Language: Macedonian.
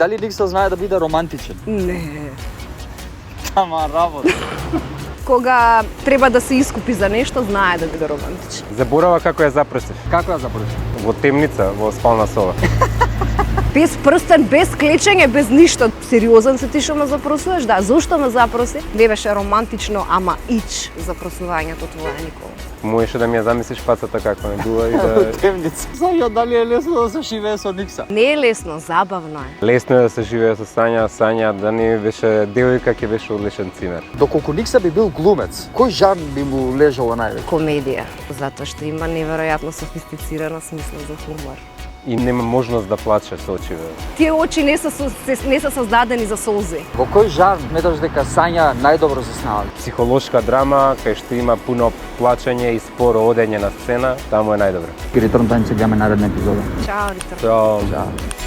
Дали Никса знае да биде романтичен? Не. Ама работа. Кога треба да се искупи за нешто, знае да биде романтичен. Заборава како ја запросив. Како ја запроси? Во темница, во спална соба. Без прстен, без клечење, без ништо. Сериозен се ти што ме запросуваш? Да, зошто ме запроси? Не беше романтично, ама ич запросувањето твое, Никола. Можеше да ми ја замислиш пацата како не била и да... Темница. Сања, дали е лесно да се живее со Никса? Не е лесно, забавно е. Лесно е да се живее со Сања, Сања да не беше девојка, ќе беше одличен цимер. Доколку Никса би бил глумец, кој жан би му лежало највеќе? Комедија, затоа што има неверојатно софистицирана смисла за хумор. И нема можност да плаче со очите. Тие очи не се создадени за солзи. Во кој жан сметаш дека Сања најдобро заснава? Психолошка драма, кај што има пуно плачење и споро одење на сцена, таму е најдобро. Реturn Time ќе гледаме наредна епизода. Чао, Ритар. Чао. Чао.